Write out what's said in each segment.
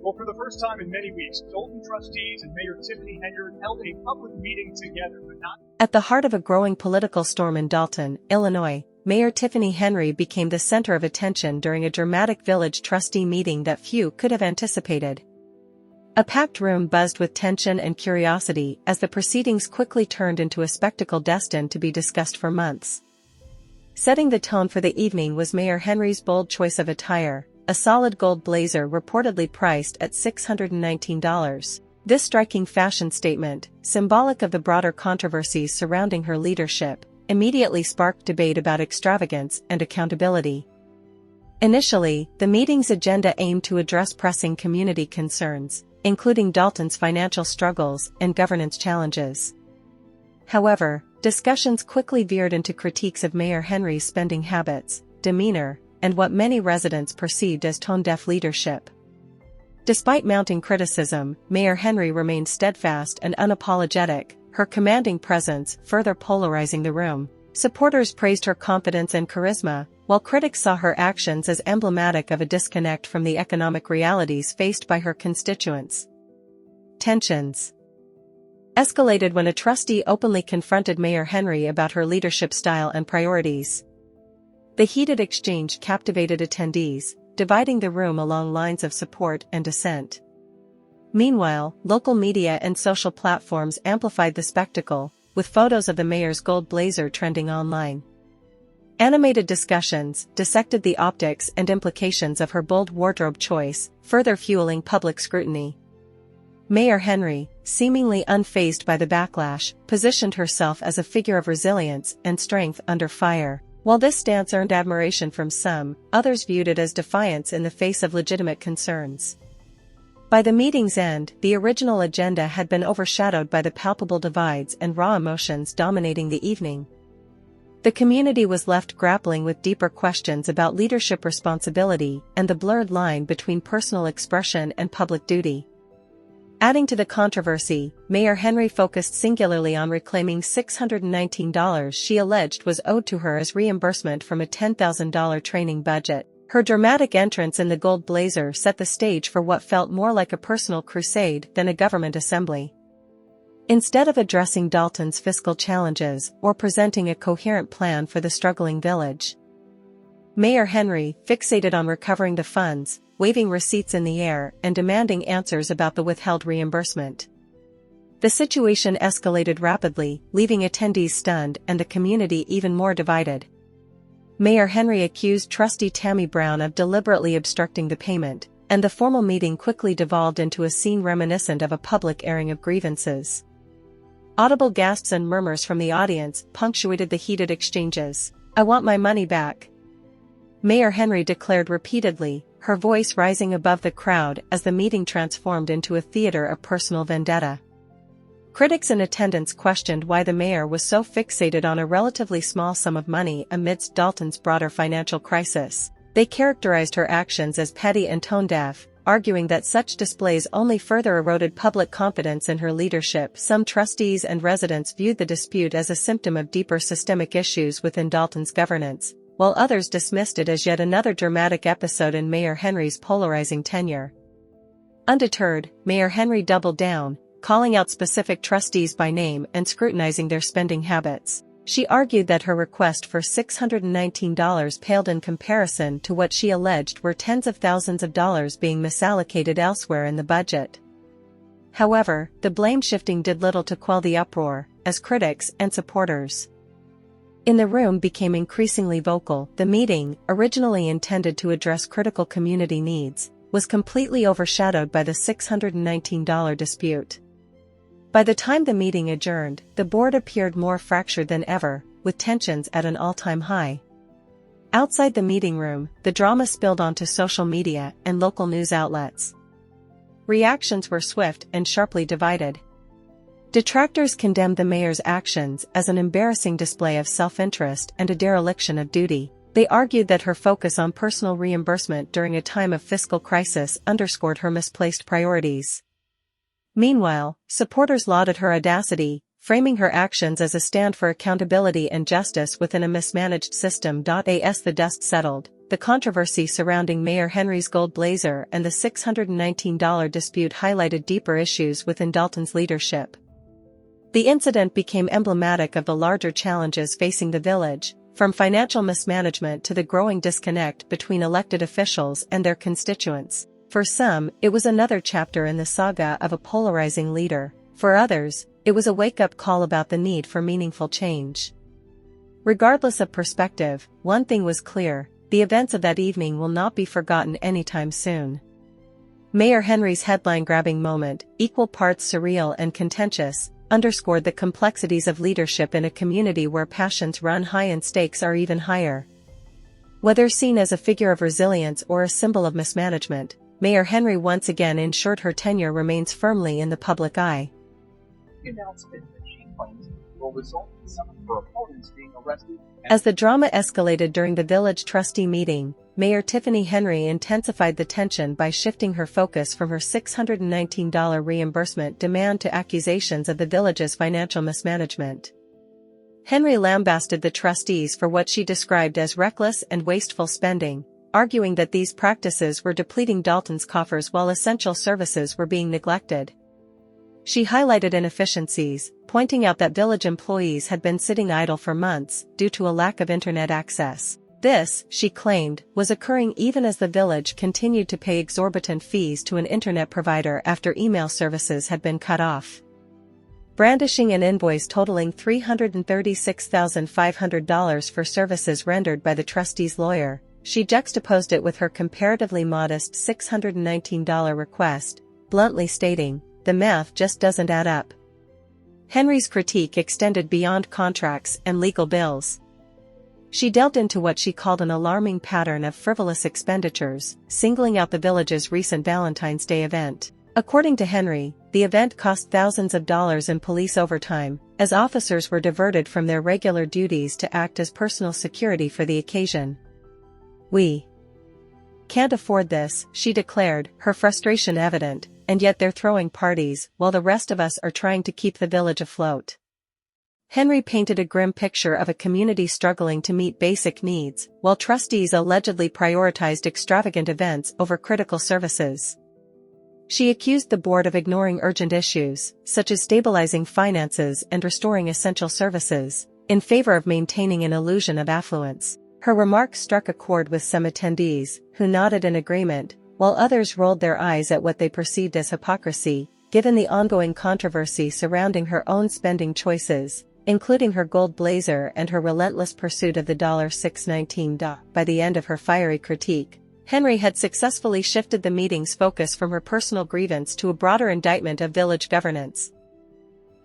Well, for the first time in many weeks, Dalton trustees and Mayor Tiffany Henyard held a public meeting together, but not. At the heart of a growing political storm in Dalton, Illinois, Mayor Tiffany Henyard became the center of attention during a dramatic village trustee meeting that few could have anticipated. A packed room buzzed with tension and curiosity as the proceedings quickly turned into a spectacle destined to be discussed for months. Setting the tone for the evening was Mayor Henyard's bold choice of attire, a solid gold blazer reportedly priced at $619. This striking fashion statement, symbolic of the broader controversies surrounding her leadership, immediately sparked debate about extravagance and accountability. Initially, the meeting's agenda aimed to address pressing community concerns, including Dalton's financial struggles and governance challenges. However, discussions quickly veered into critiques of Mayor Henyard's spending habits, demeanor, and what many residents perceived as tone-deaf leadership. Despite mounting criticism, Mayor Henyard remained steadfast and unapologetic, her commanding presence further polarizing the room. Supporters praised her confidence and charisma, while critics saw her actions as emblematic of a disconnect from the economic realities faced by her constituents. Tensions escalated when a trustee openly confronted Mayor Henyard about her leadership style and priorities. The heated exchange captivated attendees, dividing the room along lines of support and dissent. Meanwhile, local media and social platforms amplified the spectacle, with photos of the mayor's gold blazer trending online. Animated discussions dissected the optics and implications of her bold wardrobe choice, further fueling public scrutiny. Mayor Henyard, seemingly unfazed by the backlash, positioned herself as a figure of resilience and strength under fire. While this stance earned admiration from some, others viewed it as defiance in the face of legitimate concerns. By the meeting's end, the original agenda had been overshadowed by the palpable divides and raw emotions dominating the evening. The community was left grappling with deeper questions about leadership responsibility and the blurred line between personal expression and public duty. Adding to the controversy, Mayor Henyard focused singularly on reclaiming $619 she alleged was owed to her as reimbursement from a $10,000 training budget. Her dramatic entrance in the gold blazer set the stage for what felt more like a personal crusade than a government assembly. Instead of addressing Dalton's fiscal challenges or presenting a coherent plan for the struggling village, Mayor Henyard fixated on recovering the funds, waving receipts in the air and demanding answers about the withheld reimbursement. The situation escalated rapidly, leaving attendees stunned and the community even more divided. Mayor Henyard accused trustee Tammy Brown of deliberately obstructing the payment, and the formal meeting quickly devolved into a scene reminiscent of a public airing of grievances. Audible gasps and murmurs from the audience punctuated the heated exchanges. "I want my money back," Mayor Henyard declared repeatedly, her voice rising above the crowd as the meeting transformed into a theater of personal vendetta. Critics in attendance questioned why the mayor was so fixated on a relatively small sum of money amidst Dalton's broader financial crisis. They characterized her actions as petty and tone-deaf, arguing that such displays only further eroded public confidence in her leadership. Some trustees and residents viewed the dispute as a symptom of deeper systemic issues within Dalton's governance, while others dismissed it as yet another dramatic episode in Mayor Henyard's polarizing tenure. Undeterred, Mayor Henyard doubled down, calling out specific trustees by name and scrutinizing their spending habits. She argued that her request for $619 paled in comparison to what she alleged were tens of thousands of dollars being misallocated elsewhere in the budget. However, the blame shifting did little to quell the uproar, as critics and supporters in the room became increasingly vocal. The meeting, originally intended to address critical community needs, was completely overshadowed by the $619 dispute. By the time the meeting adjourned, the board appeared more fractured than ever, with tensions at an all-time high. Outside the meeting room, the drama spilled onto social media and local news outlets. Reactions were swift and sharply divided. Detractors condemned the mayor's actions as an embarrassing display of self-interest and a dereliction of duty. They argued that her focus on personal reimbursement during a time of fiscal crisis underscored her misplaced priorities. Meanwhile, supporters lauded her audacity, framing her actions as a stand for accountability and justice within a mismanaged system. As the dust settled, the controversy surrounding Mayor Henry's gold blazer and the $619 dispute highlighted deeper issues within Dalton's leadership. The incident became emblematic of the larger challenges facing the village, from financial mismanagement to the growing disconnect between elected officials and their constituents. For some, it was another chapter in the saga of a polarizing leader. For others, it was a wake-up call about the need for meaningful change. Regardless of perspective, one thing was clear: the events of that evening will not be forgotten anytime soon. Mayor Henry's headline-grabbing moment, equal parts surreal and contentious, underscored the complexities of leadership in a community where passions run high and stakes are even higher. Whether seen as a figure of resilience or a symbol of mismanagement, Mayor Henry once again ensured her tenure remains firmly in the public eye. The announcement that she claims will result in some of her opponents being arrested. As the drama escalated during the village trustee meeting, Mayor Tiffany Henyard intensified the tension by shifting her focus from her $619 reimbursement demand to accusations of the village's financial mismanagement. Henry lambasted the trustees for what she described as reckless and wasteful spending, arguing that these practices were depleting Dalton's coffers while essential services were being neglected. She highlighted inefficiencies, pointing out that village employees had been sitting idle for months due to a lack of internet access. This, she claimed, was occurring even as the village continued to pay exorbitant fees to an internet provider after email services had been cut off. Brandishing an invoice totaling $336,500 for services rendered by the trustee's lawyer, she juxtaposed it with her comparatively modest $619 request, bluntly stating, "The math just doesn't add up." Henry's critique extended beyond contracts and legal bills. She delved into what she called an alarming pattern of frivolous expenditures, singling out the village's recent Valentine's Day event. According to Henry, the event cost thousands of dollars in police overtime, as officers were diverted from their regular duties to act as personal security for the occasion. "We can't afford this," she declared, her frustration evident, "and yet they're throwing parties while the rest of us are trying to keep the village afloat." Henry painted a grim picture of a community struggling to meet basic needs, while trustees allegedly prioritized extravagant events over critical services. She accused the board of ignoring urgent issues, such as stabilizing finances and restoring essential services, in favor of maintaining an illusion of affluence. Her remarks struck a chord with some attendees, who nodded in agreement, while others rolled their eyes at what they perceived as hypocrisy, given the ongoing controversy surrounding her own spending choices, including her gold blazer and her relentless pursuit of the $619. By the end of her fiery critique, Henry had successfully shifted the meeting's focus from her personal grievance to a broader indictment of village governance.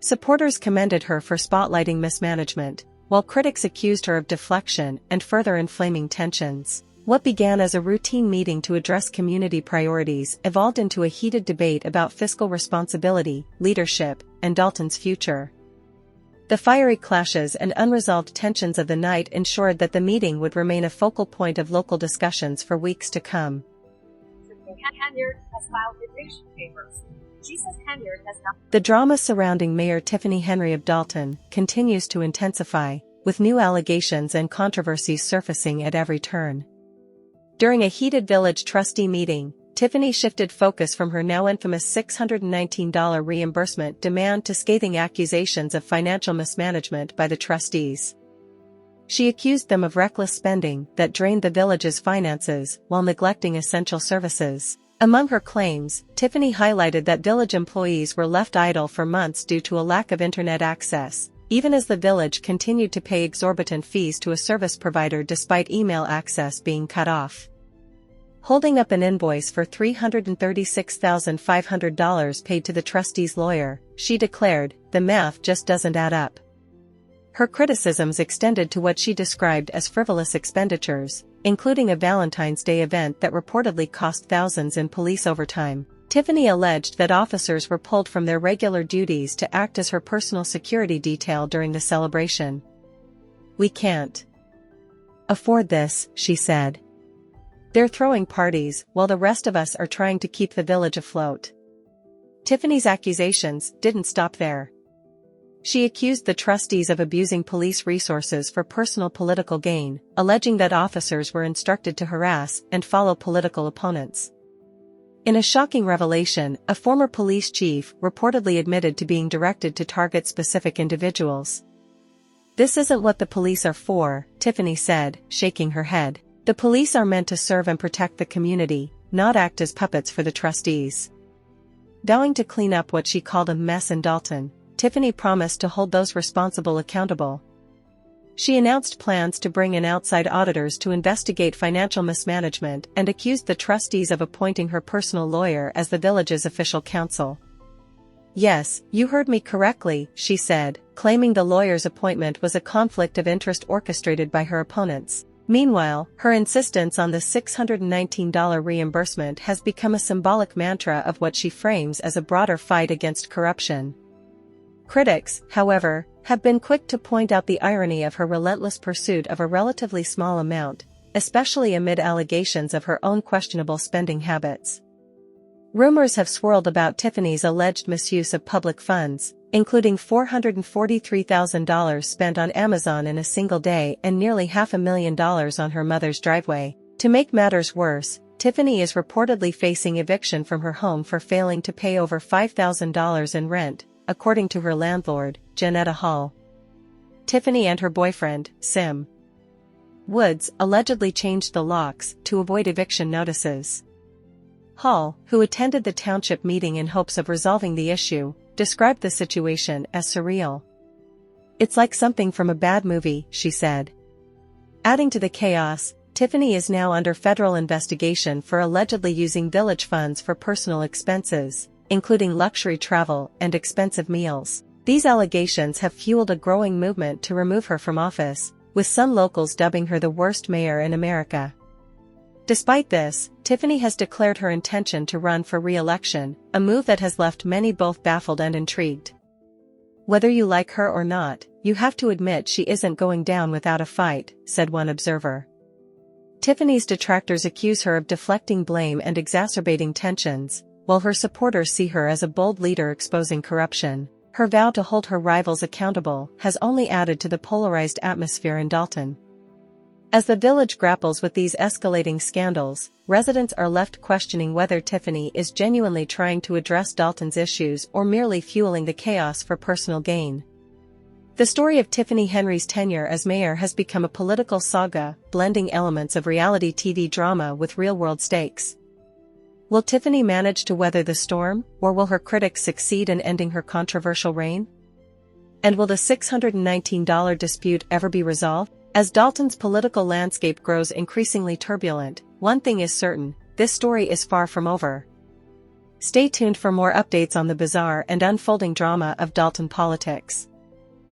Supporters commended her for spotlighting mismanagement, while critics accused her of deflection and further inflaming tensions. What began as a routine meeting to address community priorities evolved into a heated debate about fiscal responsibility, leadership, and Dalton's future. The fiery clashes and unresolved tensions of the night ensured that the meeting would remain a focal point of local discussions for weeks to come. Henyard has filed eviction papers. She says Henyard has not. The drama surrounding Mayor Tiffany Henyard of Dalton continues to intensify, with new allegations and controversies surfacing at every turn. During a heated village trustee meeting, Tiffany shifted focus from her now infamous $619 reimbursement demand to scathing accusations of financial mismanagement by the trustees. She accused them of reckless spending that drained the village's finances while neglecting essential services. Among her claims, Tiffany highlighted that village employees were left idle for months due to a lack of internet access, even as the village continued to pay exorbitant fees to a service provider despite email access being cut off. Holding up an invoice for $336,500 paid to the trustee's lawyer, she declared, "The math just doesn't add up." Her criticisms extended to what she described as frivolous expenditures, including a Valentine's Day event that reportedly cost thousands in police overtime. Tiffany alleged that officers were pulled from their regular duties to act as her personal security detail during the celebration. "We can't afford this," she said. "They're throwing parties while the rest of us are trying to keep the village afloat." Tiffany's accusations didn't stop there. She accused the trustees of abusing police resources for personal political gain, alleging that officers were instructed to harass and follow political opponents. In a shocking revelation, a former police chief reportedly admitted to being directed to target specific individuals. "This isn't what the police are for," Tiffany said, shaking her head. "The police are meant to serve and protect the community, not act as puppets for the trustees." Vowing to clean up what she called a mess in Dalton, Tiffany promised to hold those responsible accountable. She announced plans to bring in outside auditors to investigate financial mismanagement and accused the trustees of appointing her personal lawyer as the village's official counsel. "Yes, you heard me correctly," she said, claiming the lawyer's appointment was a conflict of interest orchestrated by her opponents. Meanwhile, her insistence on the $619 reimbursement has become a symbolic mantra of what she frames as a broader fight against corruption. Critics, however, have been quick to point out the irony of her relentless pursuit of a relatively small amount, especially amid allegations of her own questionable spending habits. Rumors have swirled about Tiffany's alleged misuse of public funds, including $443,000 spent on Amazon in a single day and nearly $500,000 on her mother's driveway. To make matters worse, Tiffany is reportedly facing eviction from her home for failing to pay over $5,000 in rent, according to her landlord, Janetta Hall. Tiffany and her boyfriend, Sim Woods, allegedly changed the locks to avoid eviction notices. Hall, who attended the township meeting in hopes of resolving the issue, described the situation as surreal. "It's like something from a bad movie," she said. Adding to the chaos, Tiffany is now under federal investigation for allegedly using village funds for personal expenses, including luxury travel and expensive meals. These allegations have fueled a growing movement to remove her from office, with some locals dubbing her the worst mayor in America. Despite this, Tiffany has declared her intention to run for re-election, a move that has left many both baffled and intrigued. "Whether you like her or not, you have to admit she isn't going down without a fight," said one observer. Tiffany's detractors accuse her of deflecting blame and exacerbating tensions, while her supporters see her as a bold leader exposing corruption. Her vow to hold her rivals accountable has only added to the polarized atmosphere in Dalton. As the village grapples with these escalating scandals, residents are left questioning whether Tiffany is genuinely trying to address Dalton's issues or merely fueling the chaos for personal gain. The story of Tiffany Henyard's tenure as mayor has become a political saga, blending elements of reality TV drama with real-world stakes. Will Tiffany manage to weather the storm, or will her critics succeed in ending her controversial reign? And will the $619 dispute ever be resolved? As Dalton's political landscape grows increasingly turbulent, one thing is certain: this story is far from over. Stay tuned for more updates on the bizarre and unfolding drama of Dalton politics.